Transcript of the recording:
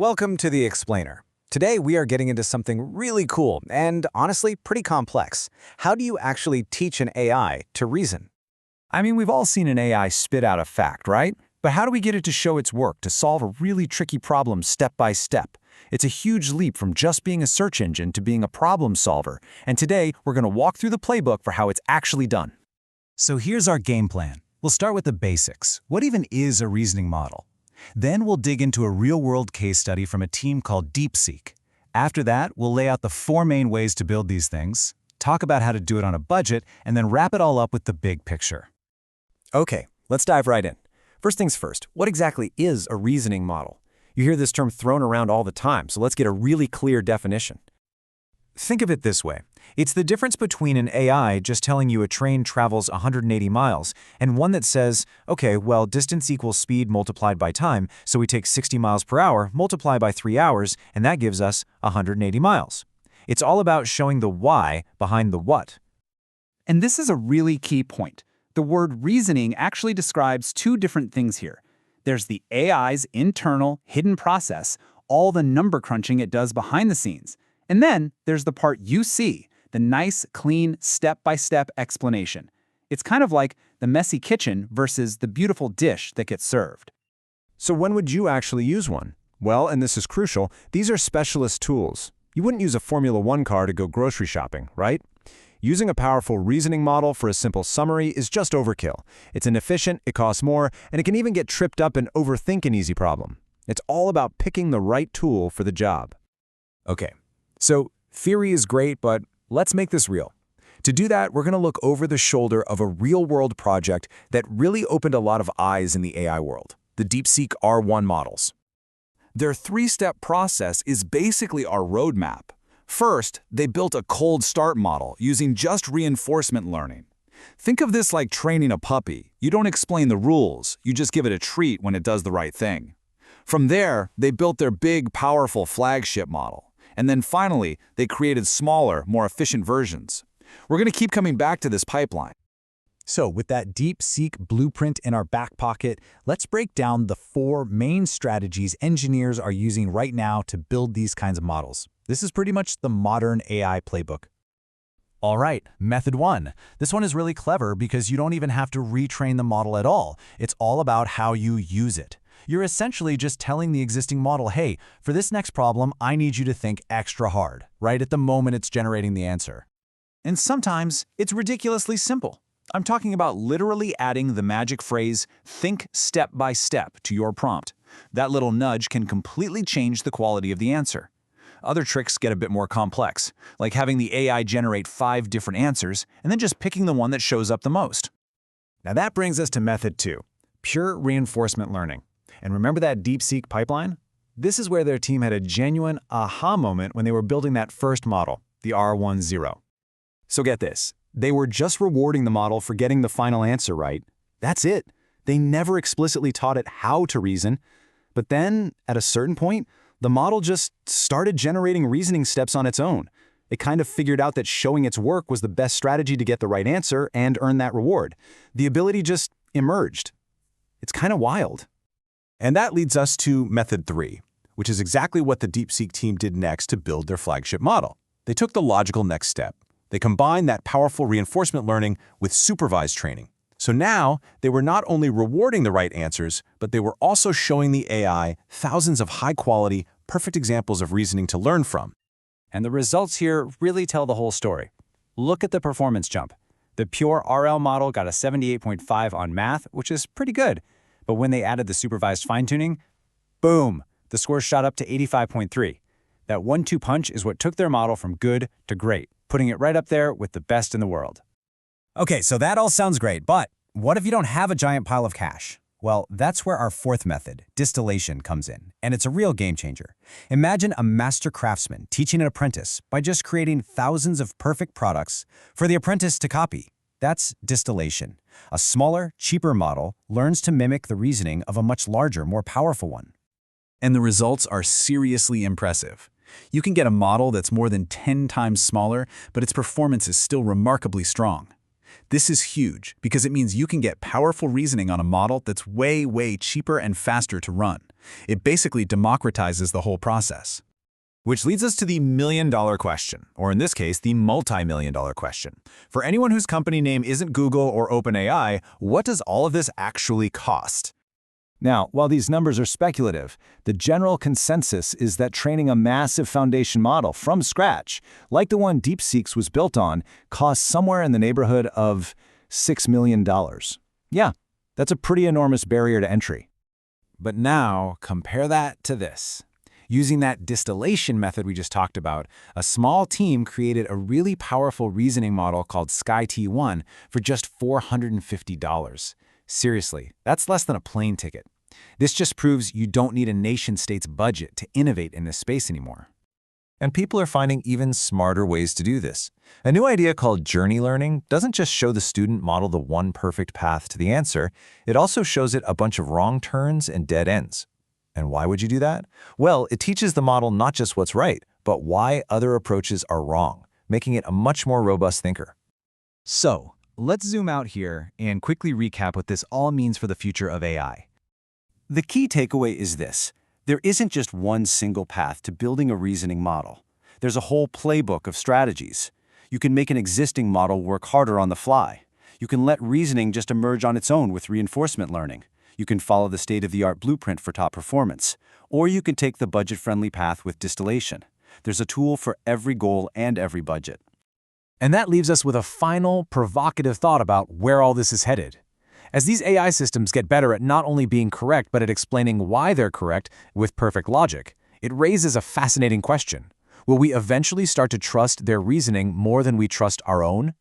Welcome to The Explainer. Today we are getting into something really cool and honestly pretty complex. How do you actually teach an AI to reason? I mean, we've all seen an AI spit out a fact, right? But how do we get it to show its work, to solve a really tricky problem step by step? It's a huge leap from just being a search engine to being a problem solver. And today, we're going to walk through the playbook for how it's actually done. So here's our game plan. We'll start with the basics. What even is a reasoning model? Then we'll dig into a real-world case study from a team called DeepSeek. After that, we'll lay out the 4 main ways to build these things, talk about how to do it on a budget, and then wrap it all up with the big picture. Okay, let's dive right in. First things first, what exactly is a reasoning model? You hear this term thrown around all the time, so let's get a really clear definition. Think of it this way. It's the difference between an AI just telling you a train travels 180 miles and one that says, okay, well, distance equals speed multiplied by time, so we take 60 miles per hour, multiply by 3 hours, and that gives us 180 miles. It's all about showing the why behind the what. And this is a really key point. The word reasoning actually describes 2 different things here. There's the AI's internal, hidden process, all the number crunching it does behind the scenes. And then there's the part you see, the nice, clean, step-by-step explanation. It's kind of like the messy kitchen versus the beautiful dish that gets served. So when would you actually use one? Well, and this is crucial, these are specialist tools. You wouldn't use a Formula One car to go grocery shopping, right? Using a powerful reasoning model for a simple summary is just overkill. It's inefficient, it costs more, and it can even get tripped up and overthink an easy problem. It's all about picking the right tool for the job. Okay, so theory is great, but let's make this real. To do that, we're going to look over the shoulder of a real-world project that really opened a lot of eyes in the AI world, the DeepSeek R1 models. Their 3-step process is basically our roadmap. First, they built a cold start model using just reinforcement learning. Think of this like training a puppy. You don't explain the rules, you just give it a treat when it does the right thing. From there, they built their big, powerful flagship model. And then finally, they created smaller, more efficient versions. We're going to keep coming back to this pipeline. So with that DeepSeek blueprint in our back pocket, let's break down the 4 main strategies engineers are using right now to build these kinds of models. This is pretty much the modern AI playbook. All right, method 1. This one is really clever because you don't even have to retrain the model at all. It's all about how you use it. You're essentially just telling the existing model, hey, for this next problem, I need you to think extra hard, right at the moment it's generating the answer. And sometimes it's ridiculously simple. I'm talking about literally adding the magic phrase, think step by step, to your prompt. That little nudge can completely change the quality of the answer. Other tricks get a bit more complex, like having the AI generate 5 different answers and then just picking the one that shows up the most. Now that brings us to method 2, pure reinforcement learning. And remember that DeepSeek pipeline? This is where their team had a genuine aha moment when they were building that first model, the R1.0. So get this, they were just rewarding the model for getting the final answer right. That's it. They never explicitly taught it how to reason. But then, at a certain point, the model just started generating reasoning steps on its own. It kind of figured out that showing its work was the best strategy to get the right answer and earn that reward. The ability just emerged. It's kind of wild. And that leads us to method 3, which is exactly what the DeepSeek team did next to build their flagship model. They took the logical next step. They combined that powerful reinforcement learning with supervised training. So now, they were not only rewarding the right answers, but they were also showing the AI thousands of high-quality, perfect examples of reasoning to learn from. And the results here really tell the whole story. Look at the performance jump. The pure RL model got a 78.5 on math, which is pretty good. But when they added the supervised fine-tuning, boom, the score shot up to 85.3. That 1-2 punch is what took their model from good to great, putting it right up there with the best in the world. Okay, so that all sounds great, but what if you don't have a giant pile of cash? Well, that's where our 4th method, distillation, comes in, and it's a real game changer. Imagine a master craftsman teaching an apprentice by just creating thousands of perfect products for the apprentice to copy. That's distillation. A smaller, cheaper model learns to mimic the reasoning of a much larger, more powerful one. And the results are seriously impressive. You can get a model that's more than 10 times smaller, but its performance is still remarkably strong. This is huge because it means you can get powerful reasoning on a model that's way, way cheaper and faster to run. It basically democratizes the whole process. Which leads us to the million-dollar question, or in this case, the multi-million-dollar question. For anyone whose company name isn't Google or OpenAI, what does all of this actually cost? Now, while these numbers are speculative, the general consensus is that training a massive foundation model from scratch, like the one DeepSeek was built on, costs somewhere in the neighborhood of $6 million. Yeah, that's a pretty enormous barrier to entry. But now, compare that to this. Using that distillation method we just talked about, a small team created a really powerful reasoning model called SkyT1 for just $450. Seriously, that's less than a plane ticket. This just proves you don't need a nation-state's budget to innovate in this space anymore. And people are finding even smarter ways to do this. A new idea called journey learning doesn't just show the student model the one perfect path to the answer, it also shows it a bunch of wrong turns and dead ends. And why would you do that? Well, it teaches the model not just what's right, but why other approaches are wrong, making it a much more robust thinker. So, let's zoom out here and quickly recap what this all means for the future of AI. The key takeaway is this. There isn't just one single path to building a reasoning model. There's a whole playbook of strategies. You can make an existing model work harder on the fly. You can let reasoning just emerge on its own with reinforcement learning. You can follow the state-of-the-art blueprint for top performance. Or you can take the budget-friendly path with distillation. There's a tool for every goal and every budget. And that leaves us with a final, provocative thought about where all this is headed. As these AI systems get better at not only being correct but at explaining why they're correct with perfect logic, it raises a fascinating question. Will we eventually start to trust their reasoning more than we trust our own?